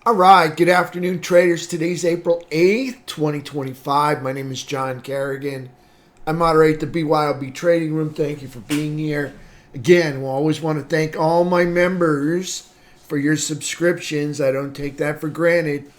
All right, good afternoon, traders. Today's April 8th, 2025. My name is John Kerrigan. I moderate the BYOB Trading Room. Thank you for being here. Again, we'll always want to thank all my members for your subscriptions. I don't take that for granted.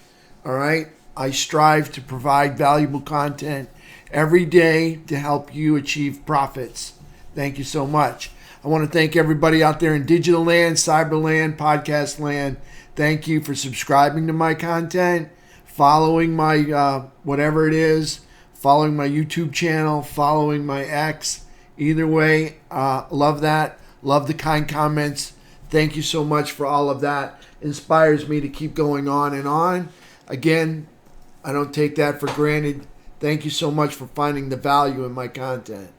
All right, I strive to provide valuable content every day to help you achieve profits. Thank you so much. I want to thank everybody out there in digital land, cyber land, podcast land. Thank you for subscribing to my content, following my whatever it is, following my YouTube channel, following my X. Either way, love that. Love the kind comments. Thank you so much for all of that. Inspires me to keep going on and on. Again, I don't take that for granted. Thank you so much for finding the value in my content.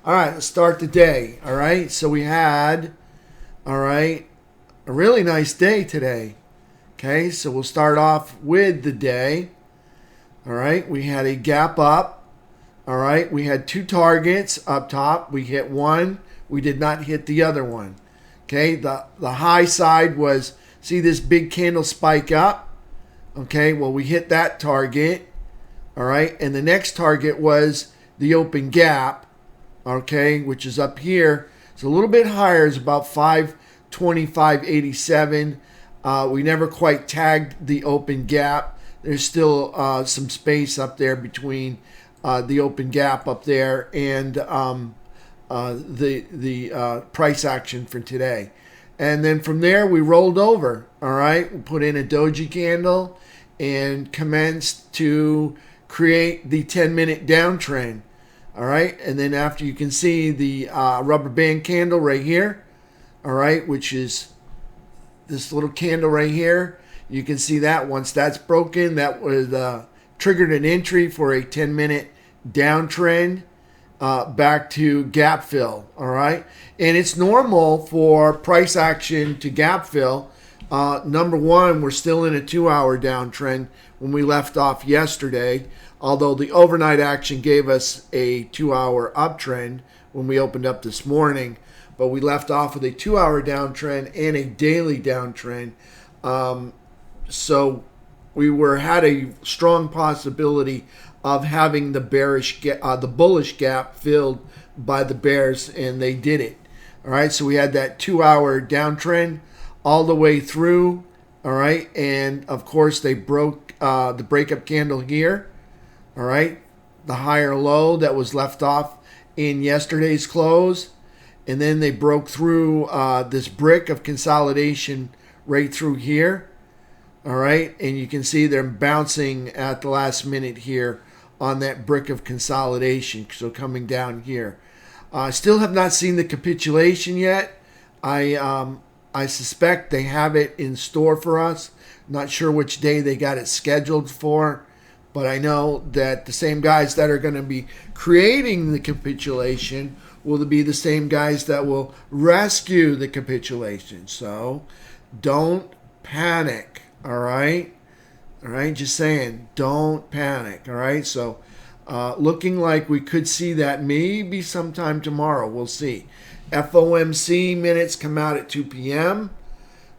All right, let's start the day. All right, so we had, a really nice day today. Okay, so we'll start off with the day. All right, we had a gap up. All right, we had two targets up top. We hit one. We did not hit the other one. Okay, the high side was, see this big candle spike up? Okay, well, we hit that target. All right, and the next target was the open gap, okay, which is up here. It's a little bit higher. It's about 525.87. We never quite tagged the open gap. There's still some space up there between the open gap up there and the price action for today. And then from there, we rolled over. All right, we put in a doji candle and commenced to create the 10-minute downtrend. All right, and then after, you can see the rubber band candle right here. All right, which is this little candle right here. You can see that once that's broken, that was triggered an entry for a 10-minute downtrend back to gap fill. All right, and it's normal for price action to gap fill. Number one, we're still in a 2-hour downtrend when we left off yesterday, although the overnight action gave us a 2-hour uptrend when we opened up this morning. But we left off with a 2-hour downtrend and a daily downtrend. So we had a strong possibility of having the bullish gap filled by the bears, and they did it. All right, so we had that 2-hour downtrend all the way through. All right, and of course they broke the breakup candle here. All right, the higher low that was left off in yesterday's close. And then they broke through this brick of consolidation right through here. All right. And you can see they're bouncing at the last minute here on that brick of consolidation. So coming down here. I still have not seen the capitulation yet. I suspect they have it in store for us. Not sure which day they got it scheduled for. But I know that the same guys that are going to be creating the capitulation will be the same guys that will rescue the capitulation. So don't panic, all right? All right, just saying, don't panic, all right? So looking like we could see that maybe sometime tomorrow. We'll see. FOMC minutes come out at 2 p.m.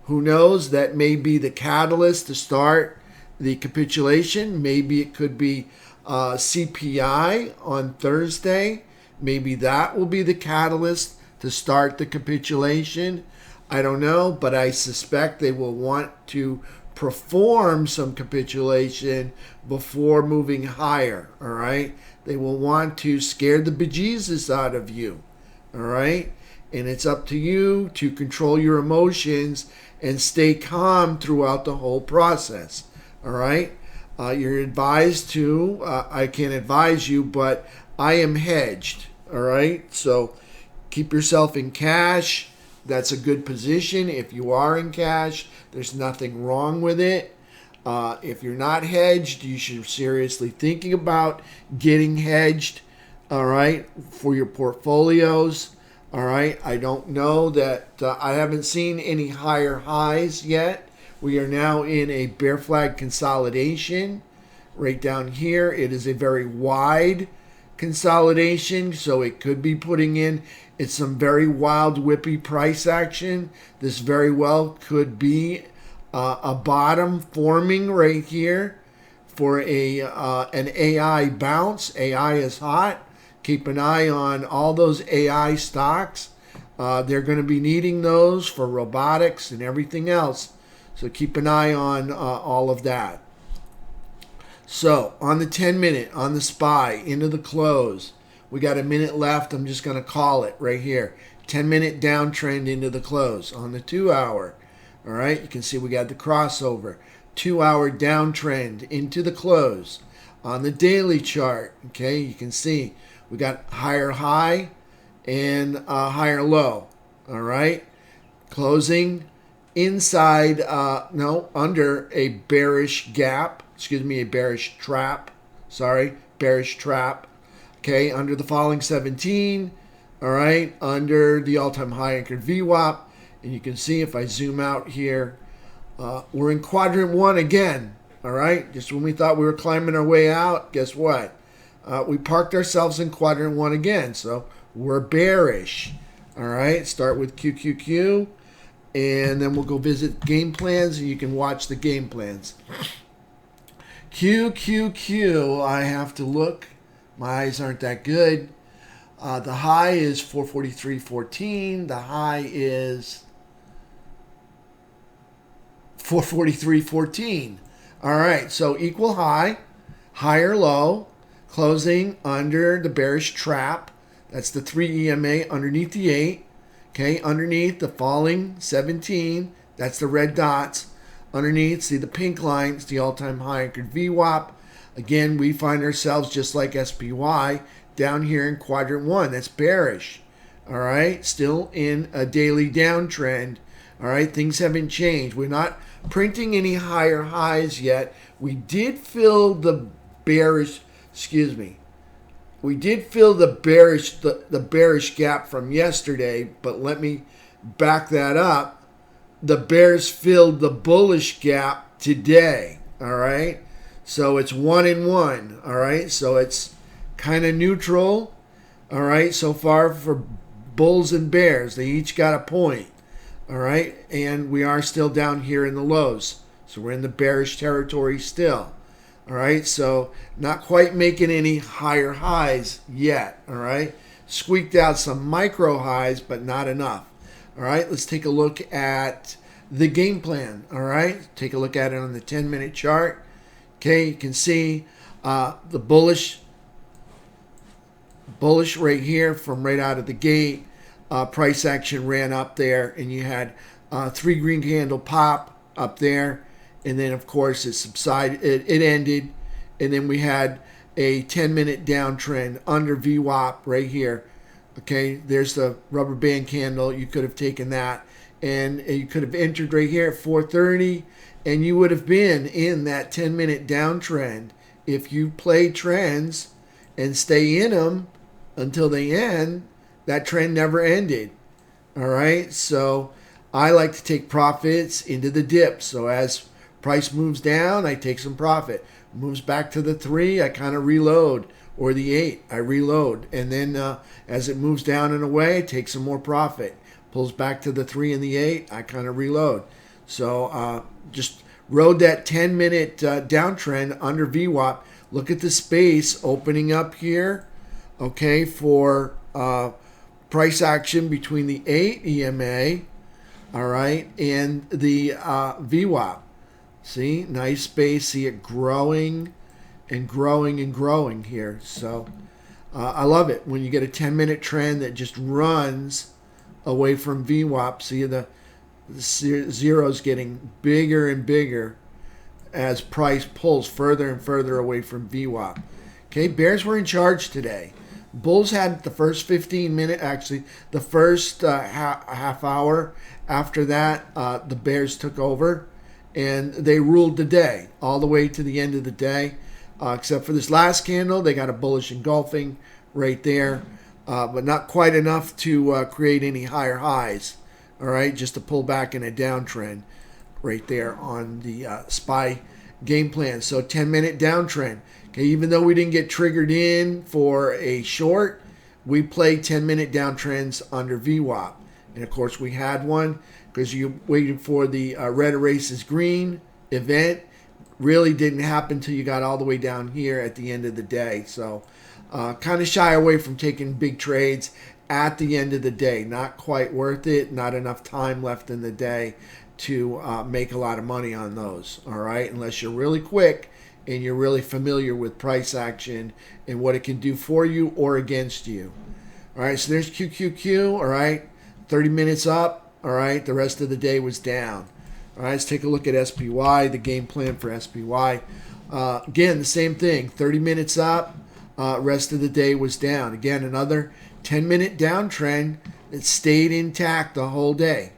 Who knows? That may be the catalyst to start the capitulation. Maybe it could be CPI on Thursday. Maybe that will be the catalyst to start the capitulation. I don't know, but I suspect they will want to perform some capitulation before moving higher, all right? They will want to scare the bejesus out of you, all right? And it's up to you to control your emotions and stay calm throughout the whole process, all right? You're advised to, I can't advise you, but I am hedged, all right? So keep yourself in cash. That's a good position. If you are in cash, there's nothing wrong with it. If you're not hedged, you should seriously thinking about getting hedged, all right, for your portfolios, all right? I don't know that, I haven't seen any higher highs yet. We are now in a bear flag consolidation right down here. It is a very wide consolidation, so it could be putting in some very wild whippy price action. This very well could be a bottom forming right here for an AI bounce. AI is hot. Keep an eye on all those AI stocks. They're going to be needing those for robotics and everything else. So keep an eye on all of that. So on the 10-minute, on the SPY, into the close, we got a minute left. I'm just going to call it right here. 10-minute downtrend into the close. On the 2-hour, all right, you can see we got the crossover. 2-hour downtrend into the close. On the daily chart, okay, you can see we got higher high and higher low, all right? Closing inside, under a bearish gap, a bearish trap, bearish trap, okay, under the falling 17, all right, under the all-time high anchored VWAP, and you can see if I zoom out here, we're in quadrant 1 again, all right, just when we thought we were climbing our way out, guess what? We parked ourselves in quadrant 1 again, so we're bearish, all right, start with QQQ, and then we'll go visit game plans, and you can watch the game plans. QQQ, I have to look. My eyes aren't that good. The high is 443.14. The high is 443.14. All right, so equal high, higher low, closing under the bearish trap. That's the 3 EMA underneath the 8. Okay, underneath the falling 17, that's the red dots. Underneath, see the pink line, it's the all-time high anchored VWAP. Again, we find ourselves just like SPY down here in quadrant 1. That's bearish. All right, still in a daily downtrend. All right, things haven't changed. We're not printing any higher highs yet. We did fill the bearish, we did fill the bearish gap from yesterday, but let me back that up. The bears filled the bullish gap today, all right? So it's 1 and 1, all right? So it's kind of neutral, all right, so far for bulls and bears. They each got a point, all right? And we are still down here in the lows. So we're in the bearish territory still. All right, so not quite making any higher highs yet, all right? Squeaked out some micro highs, but not enough. All right, let's take a look at the game plan, all right? Take a look at it on the 10-minute chart. Okay, you can see the bullish right here from right out of the gate. Price action ran up there, and you had 3 green candle pop up there. And then, of course, it subsided. It ended, and then we had a 10-minute downtrend under VWAP right here. Okay, there's the rubber band candle. You could have taken that, and you could have entered right here at 4:30, and you would have been in that 10-minute downtrend if you play trends and stay in them until they end. That trend never ended. All right, so I like to take profits into the dip. So as price moves down, I take some profit. Moves back to the 3, I kind of reload. Or the 8, I reload. And then as it moves down and away, I take some more profit. Pulls back to the 3 and the 8, I kind of reload. So just rode that 10-minute downtrend under VWAP. Look at the space opening up here, okay, for price action between the 8 EMA, all right, and the VWAP. See, nice space. See it growing and growing and growing here. So I love it when you get a 10-minute trend that just runs away from VWAP. See the zeros getting bigger and bigger as price pulls further and further away from VWAP. Okay, bears were in charge today. Bulls had the first 15 minutes, actually the first half hour. After that, the bears took over. And they ruled the day all the way to the end of the day, except for this last candle. They got a bullish engulfing right there, but not quite enough to create any higher highs. All right, just to pull back in a downtrend right there on the SPY game plan. So 10-minute downtrend. Okay, even though we didn't get triggered in for a short, we played 10-minute downtrends under VWAP. And of course, we had one. because you waited for the red erases green event. Really didn't happen until you got all the way down here at the end of the day. So kind of shy away from taking big trades at the end of the day. Not quite worth it. Not enough time left in the day to make a lot of money on those. All right, unless you're really quick and you're really familiar with price action and what it can do for you or against you. All right, so there's QQQ. All right, 30 minutes up. All right, the rest of the day was down. All right, let's take a look at SPY, the game plan for SPY. Again, the same thing, 30 minutes up, rest of the day was down. Again, another 10-minute downtrend that stayed intact the whole day.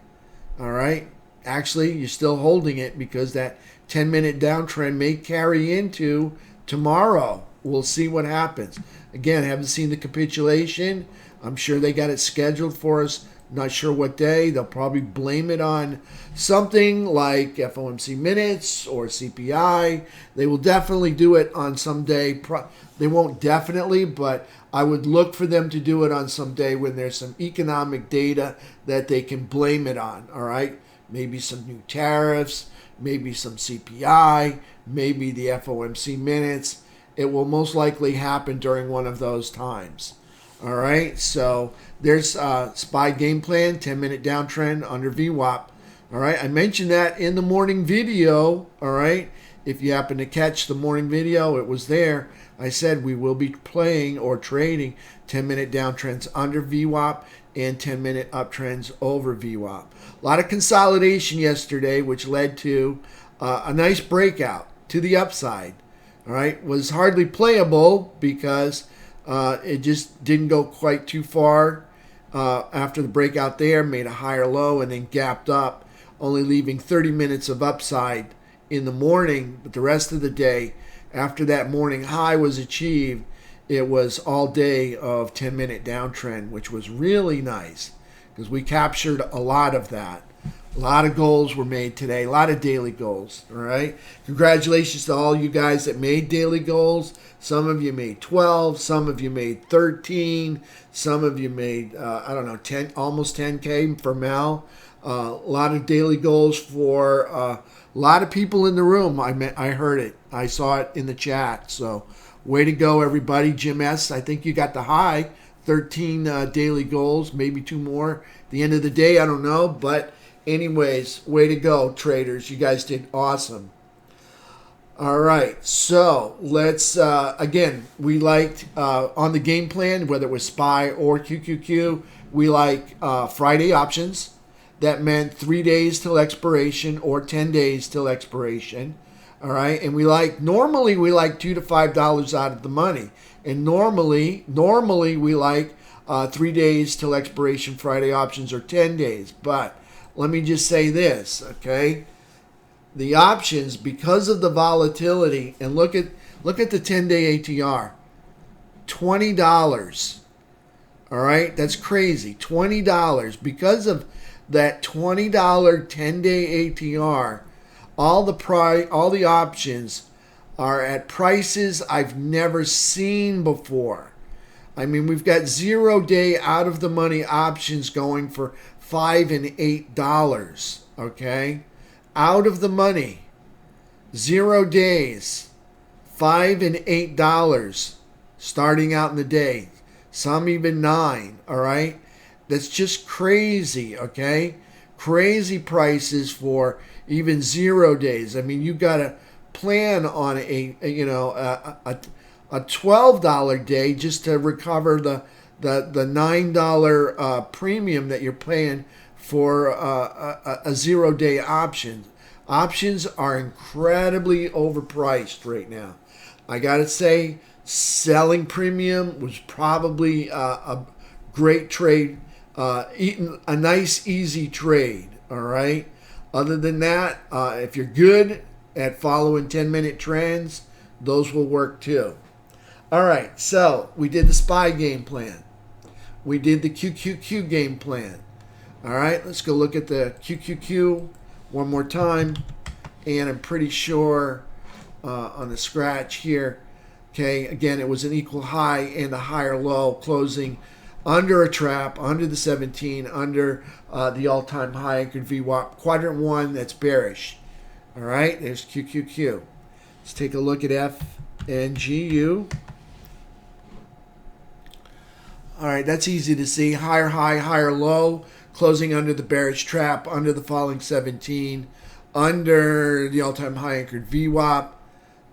All right, actually, you're still holding it because that 10-minute downtrend may carry into tomorrow. We'll see what happens. Again, haven't seen the capitulation. I'm sure they got it scheduled for us. Not sure what day. They'll probably blame it on something like FOMC minutes or CPI. They will definitely do it on some day. They won't definitely, but I would look for them to do it on some day when there's some economic data that they can blame it on. All right? Maybe some new tariffs, maybe some CPI, maybe the FOMC minutes. It will most likely happen during one of those times. All right, so there's SPY game plan, 10-minute downtrend under VWAP. All right, I mentioned that in the morning video. All right, if you happen to catch the morning video, it was there. I said we will be playing or trading 10-minute downtrends under VWAP and 10-minute uptrends over VWAP. A lot of consolidation yesterday, which led to a nice breakout to the upside. All right, was hardly playable because it just didn't go quite too far after the breakout there, made a higher low and then gapped up, only leaving 30 minutes of upside in the morning. But the rest of the day, after that morning high was achieved, it was all day of 10-minute downtrend, which was really nice because we captured a lot of that. A lot of goals were made today, a lot of daily goals. All right. Congratulations to all you guys that made daily goals. Some of you made 12, some of you made 13, some of you made, 10, almost 10K for Mel. A lot of daily goals for a lot of people in the room. I heard it. I saw it in the chat. So way to go, everybody. Jim S., I think you got the high. 13 daily goals, maybe 2 more. At the end of the day, I don't know. But anyways, way to go, traders. You guys did awesome. All right, so let's, again, we liked on the game plan, whether it was SPY or QQQ, we like Friday options. That meant 3 days till expiration or 10 days till expiration. All right, and normally we like $2 to $5 out of the money. And normally we like 3 days till expiration Friday options or 10 days. But let me just say this, okay? The options, because of the volatility, and look at the 10-day ATR, $20. All right, that's crazy. $20 because of that $20 10-day ATR. All the options are at prices I've never seen before. I mean, we've got 0-day out of the money options going for $5 and $8. Okay. Out of the money, 0 days, $5 and $8 starting out in the day. Some even $9, all right? That's just crazy, okay? Crazy prices for even 0 days. I mean, you got to plan on a $12 day just to recover the $9 premium that you're paying for a 0-day option. Options are incredibly overpriced right now. I got to say, selling premium was probably a great trade, a nice, easy trade, all right? Other than that, if you're good at following 10-minute trends, those will work too. All right, so we did the SPY game plan. We did the QQQ game plan. All right, let's go look at the QQQ one more time. And I'm pretty sure on the scratch here, okay, again, it was an equal high and a higher low, closing under a trap, under the 17, under the all-time high anchored VWAP. Quadrant 1, that's bearish. All right, there's QQQ. Let's take a look at FNGU. All right, that's easy to see. Higher high, higher low, closing under the bearish trap, under the falling 17, under the all-time high anchored VWAP.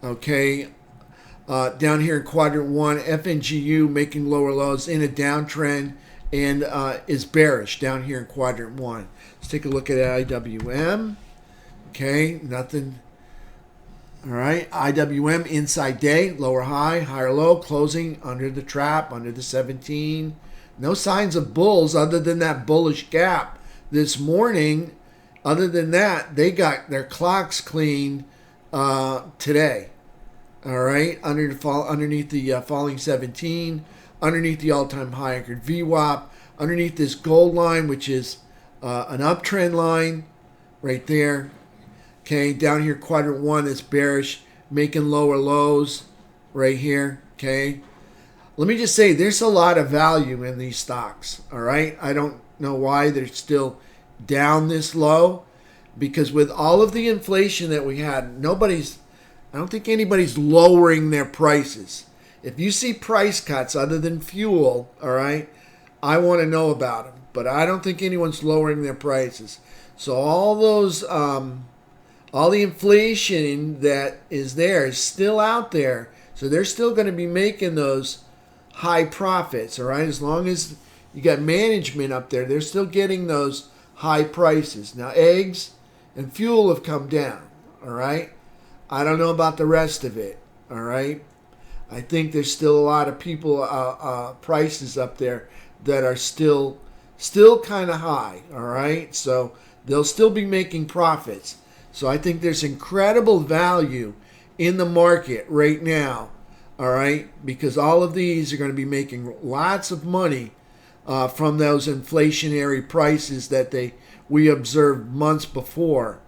Okay, down here in quadrant 1, FNGU making lower lows in a downtrend and is bearish down here in quadrant 1. Let's take a look at IWM. Okay, nothing. All right, IWM inside day, lower high, higher low, closing under the trap, under the 17. No signs of bulls other than that bullish gap this morning. Other than that, they got their clocks cleaned today. All right, underneath the falling 17, underneath the all-time high anchored VWAP, underneath this gold line, which is an uptrend line right there. Okay, down here, quadrant 1 is bearish, making lower lows right here. Okay, let me just say there's a lot of value in these stocks. All right, I don't know why they're still down this low, because with all of the inflation that we had, I don't think anybody's lowering their prices. If you see price cuts other than fuel, all right, I want to know about them. But I don't think anyone's lowering their prices. So all those, all the inflation that is there is still out there. So they're still going to be making those high profits, all right? As long as you got management up there, they're still getting those high prices. Now, eggs and fuel have come down, all right? I don't know about the rest of it, all right? I think there's still a lot of people, prices up there that are still kind of high, all right? So they'll still be making profits. So I think there's incredible value in the market right now, all right? Because all of these are going to be making lots of money from those inflationary prices that we observed months before.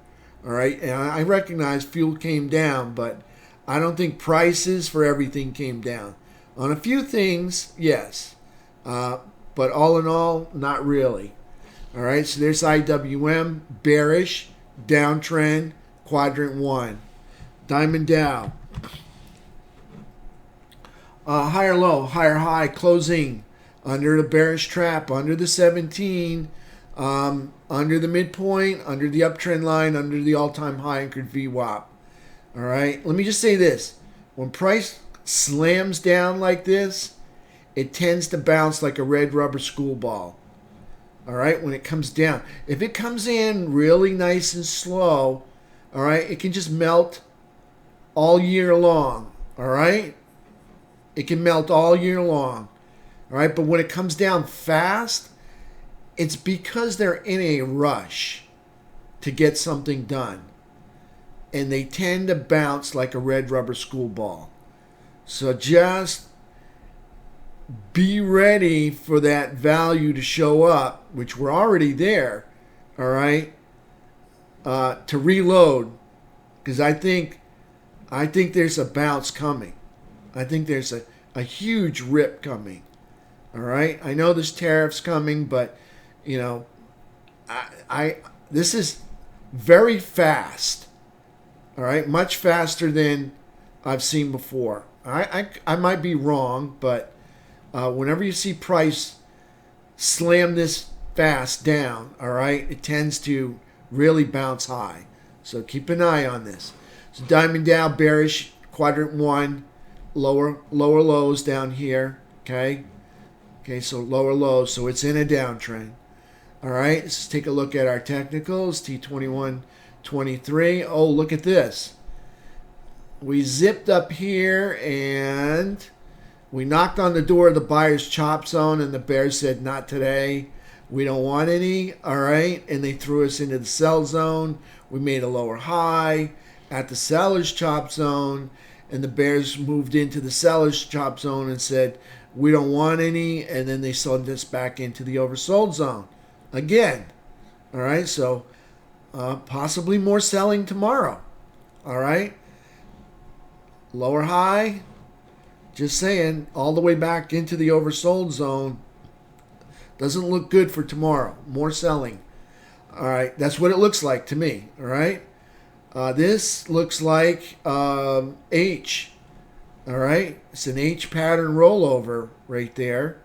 All right, and I recognize fuel came down, but I don't think prices for everything came down. On a few things, yes, but all in all, not really. All right, so there's IWM, bearish, downtrend, quadrant 1. Diamond Dow, higher low, higher high, closing under the bearish trap, under the 17, under the midpoint, under the uptrend line, under the all-time high anchored VWAP. All right, let me just say this. When price slams down like this, it tends to bounce like a red rubber school ball. All right, when it comes down. If it comes in really nice and slow, all right, it can just melt all year long. All right, it can melt all year long. All right, but when it comes down fast, it's because they're in a rush to get something done. And they tend to bounce like a red rubber school ball. So just be ready for that value to show up, which we're already there, all right, to reload. Because I think there's a bounce coming. I think there's a huge rip coming. All right, I know there's tariffs coming, but you know, this is very fast. All right, much faster than I've seen before. I might be wrong, but whenever you see price slam this fast down, all right, it tends to really bounce high. So keep an eye on this. So Diamond Dow bearish, quadrant 1, lower lows down here. Okay, so lower lows. So it's in a downtrend. All right, let's take a look at our technicals, T2123. Oh, look at this. We zipped up here and we knocked on the door of the buyer's chop zone, and the bears said, not today. We don't want any, all right? And they threw us into the sell zone. We made a lower high at the seller's chop zone, and the bears moved into the seller's chop zone and said, we don't want any, and then they sold us back into the oversold zone. Again, all right, so possibly more selling tomorrow, all right? Lower high, just saying, all the way back into the oversold zone, Doesn't look good for tomorrow. More selling. All right, that's what it looks like to me. All right, this looks like H. All right, it's an H pattern rollover right there.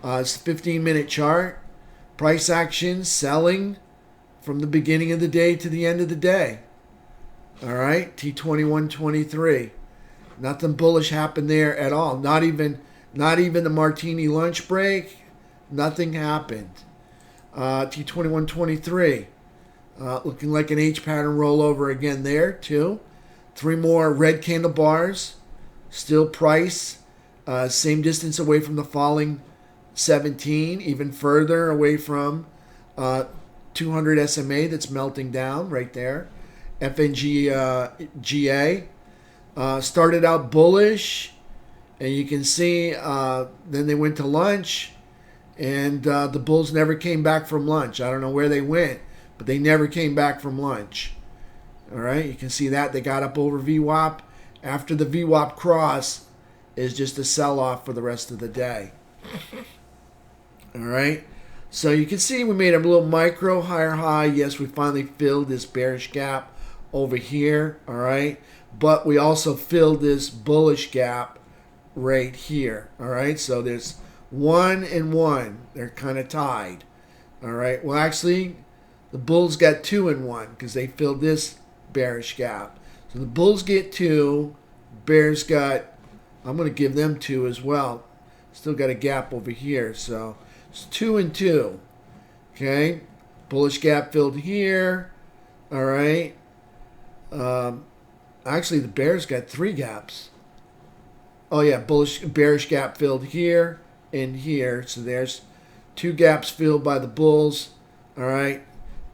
It's a 15-minute chart. Price action selling from the beginning of the day to the end of the day. All right, T2123. Nothing bullish happened there at all. Not even the martini lunch break. Nothing happened. T2123. Looking like an H pattern rollover again there too. 3 more red candle bars. Still price. Same distance away from the falling 17. Even further away from 200 SMA that's melting down right there. FNGA. Started out bullish, and you can see then they went to lunch, and the bulls never came back from lunch. I don't know where they went, but they never came back from lunch. All right, you can see that they got up over VWAP. After the VWAP cross is just a sell-off for the rest of the day. All right, so you can see we made a little micro higher high. Yes, we finally filled this bearish gap over here. All right, but we also filled this bullish gap right here. All right, so there's 1 and 1. They're kind of tied. All right, well, actually, the bulls got 2 and 1 because they filled this bearish gap. So the bulls get 2, bears got, I'm going to give them 2 as well. Still got a gap over here, so it's 2 and 2. Okay, bullish gap filled here. All right. Actually, the bears got 3 gaps. Oh yeah, bearish gap filled here and here. So there's 2 gaps filled by the bulls. All right,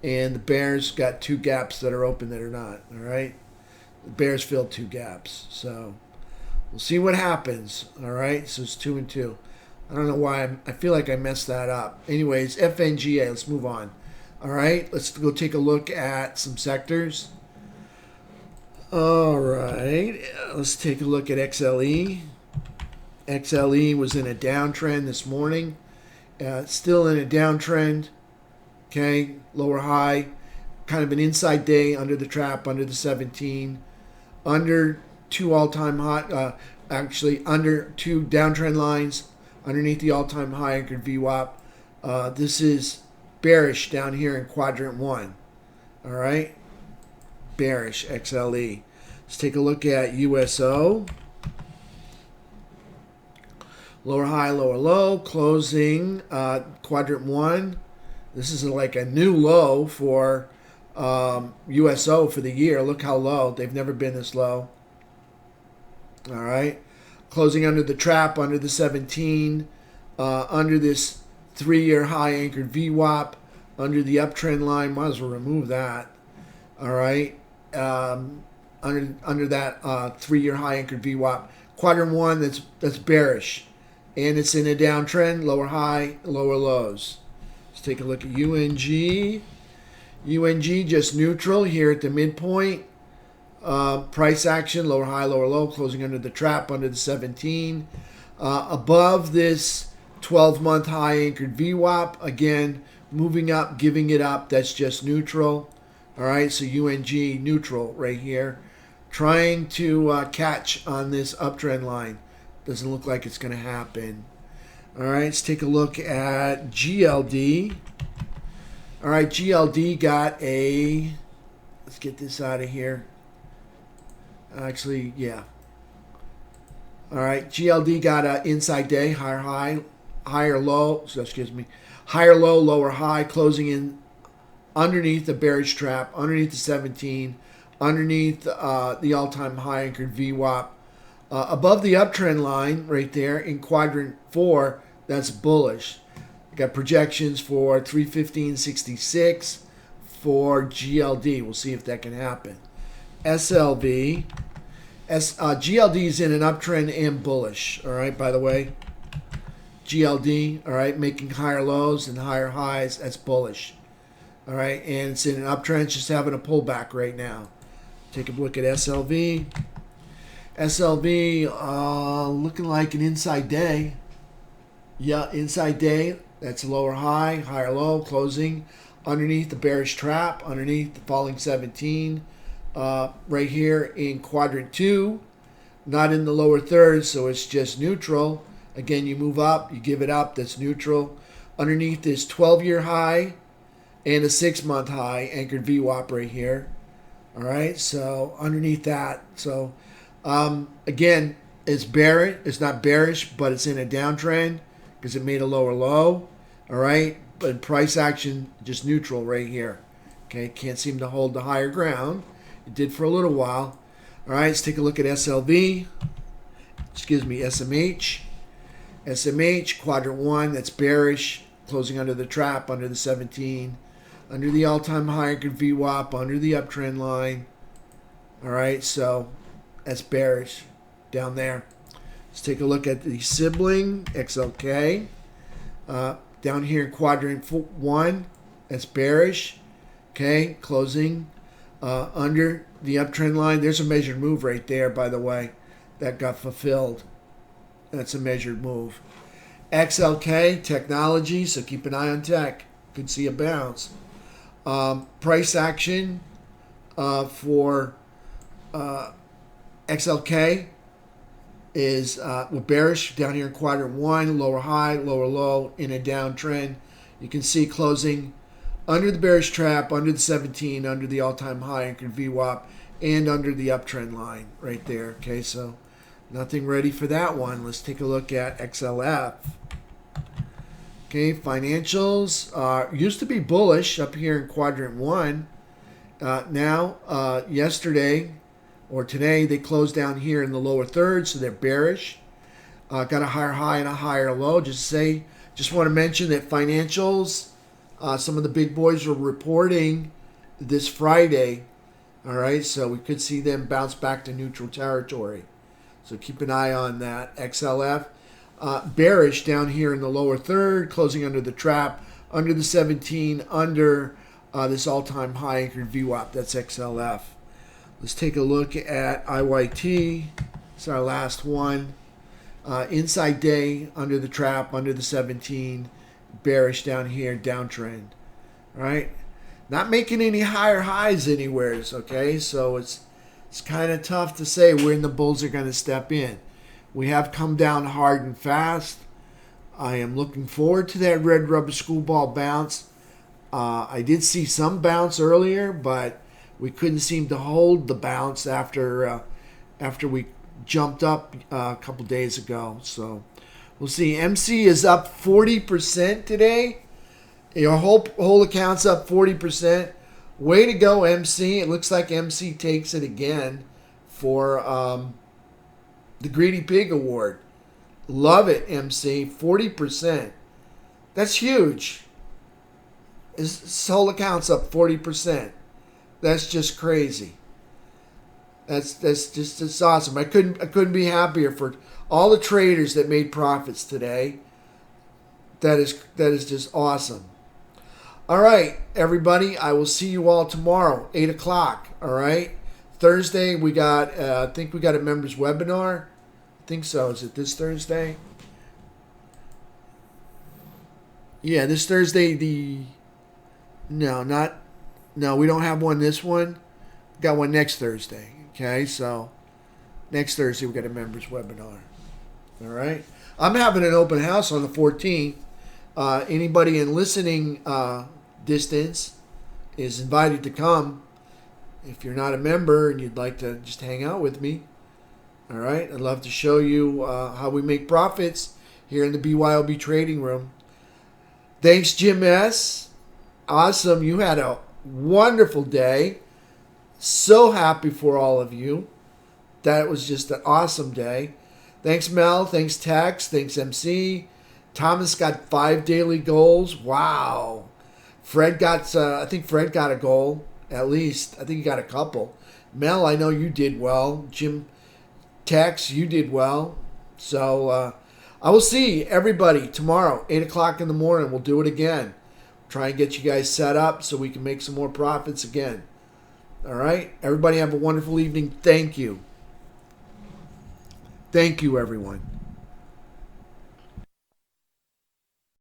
and the bears got 2 gaps that are open that are not. All right, the bears filled 2 gaps. So we'll see what happens. All right, so it's 2 and 2. I don't know why I feel like I messed that up. Anyways, FNGA. Let's move on. All right, let's go take a look at some sectors. All right, let's take a look at XLE. XLE was in a downtrend this morning. Still in a downtrend. Okay, lower high. Kind of an inside day under the trap, under the 17. Under 2 all-time high, actually under 2 downtrend lines. Underneath the all-time high anchored VWAP. This is bearish down here in quadrant 1. All right. Bearish XLE. Let's take a look at USO. Lower high, lower low, closing quadrant 1. This is like a new low for USO for the year. Look how low. They've never been this low. All right. Closing under the trap, under the 17, under this 3-year high anchored VWAP, under the uptrend line. Might as well remove that. All right. Under that 3-year high anchored VWAP. Quadrant 1, that's bearish. And it's in a downtrend, lower high, lower lows. Let's take a look at UNG. UNG just neutral here at the midpoint. Price action, lower high, lower low, closing under the trap, under the 17. Above this 12-month high anchored VWAP. Again, moving up, giving it up. That's just neutral. All right, so UNG neutral right here. Trying to catch on this uptrend line. Doesn't look like it's going to happen. All right, let's take a look at GLD. All right, GLD got a, let's get this out of here. Actually, yeah. All right, GLD got an inside day, higher high, higher low, so excuse me, higher low, lower high, closing in underneath the bearish trap, underneath the 17, underneath the all-time high anchored VWAP. Above the uptrend line right there in quadrant 4, that's bullish. Got projections for 315.66 for GLD. We'll see if that can happen. SLV. GLD is in an uptrend and bullish. All right, by the way. GLD, all right, making higher lows and higher highs. That's bullish. All right, and it's in an uptrend. It's just having a pullback right now. Take a look at SLV. SLV looking like an inside day. Yeah, inside day. That's a lower high, higher low, closing underneath the bearish trap, underneath the falling 17, right here in quadrant 2, not in the lower third, so it's just neutral. Again, you move up, you give it up, that's neutral. Underneath this 12-year high and a 6-month high, anchored VWAP right here. All right, so underneath that. So again, it's bearish. It's not bearish, but it's in a downtrend because it made a lower low. All right, but price action just neutral right here. Okay, can't seem to hold the higher ground. It did for a little while. All right, let's take a look at SLV. Excuse me, SMH. SMH, quadrant 1, that's bearish, closing under the trap, under the 17, under the all-time high anchored VWAP, under the uptrend line. All right, so that's bearish down there. Let's take a look at the sibling, XLK. Down here in quadrant 1, that's bearish. Okay, closing under the uptrend line. There's a measured move right there, by the way, that got fulfilled. That's a measured move. XLK, technology, so keep an eye on tech. Could see a bounce. Price action for XLK is we're bearish down here in quadrant 1, lower high, lower low in a downtrend. You can see closing under the bearish trap, under the 17, under the all-time high anchored VWAP, and under the uptrend line right there. Okay, so nothing ready for that one. Let's take a look at XLF. Okay, financials used to be bullish up here in quadrant 1. Now, yesterday or today, they closed down here in the lower third, so they're bearish. Got a higher high and a higher low. Just want to mention that financials, some of the big boys were reporting this Friday. All right, so we could see them bounce back to neutral territory. So keep an eye on that. XLF, bearish down here in the lower third, closing under the trap, under the 17, under this all-time high anchored VWAP. That's XLF. Let's take a look at IYT. It's our last one. Inside day, under the trap, under the 17, bearish down here, downtrend. All right, not making any higher highs anywhere. Okay, so it's kind of tough to say when the bulls are going to step in. We have come down hard and fast. I am looking forward to that red rubber school ball bounce. I did see some bounce earlier, but we couldn't seem to hold the bounce after we jumped up a couple days ago. So we'll see. MC is up 40% today. Your whole account's up 40%. Way to go, MC. It looks like MC takes it again for the Greedy Pig Award. Love it, MC. 40%. That's huge. His whole account's up 40%. That's just crazy. That's awesome. I couldn't be happier for all the traders that made profits today. That is just awesome. All right, everybody. I will see you all tomorrow, 8 o'clock. All right. Thursday we got. I think we got a members webinar. I think so. Is it this Thursday? Yeah, this Thursday. No, we don't have one this one. Got one next Thursday. Okay, so next Thursday we got a members webinar. All right. I'm having an open house on the 14th. Anybody in listening distance is invited to come. If you're not a member and you'd like to just hang out with me, all right, I'd love to show you how we make profits here in the BYOB Trading Room. Thanks, Jim S. Awesome. You had a wonderful day. So happy for all of you. That was just an awesome day. Thanks, Mel. Thanks, Tex. Thanks, MC. Thomas got 5 daily goals. Wow. Fred got, I think Fred got a goal, at least. I think he got a couple. Mel, I know you did well. Jim, Tex, you did well. So I will see everybody tomorrow, 8 o'clock in the morning. We'll do it again. Try and get you guys set up so we can make some more profits again. All right? Everybody have a wonderful evening. Thank you. Thank you, everyone.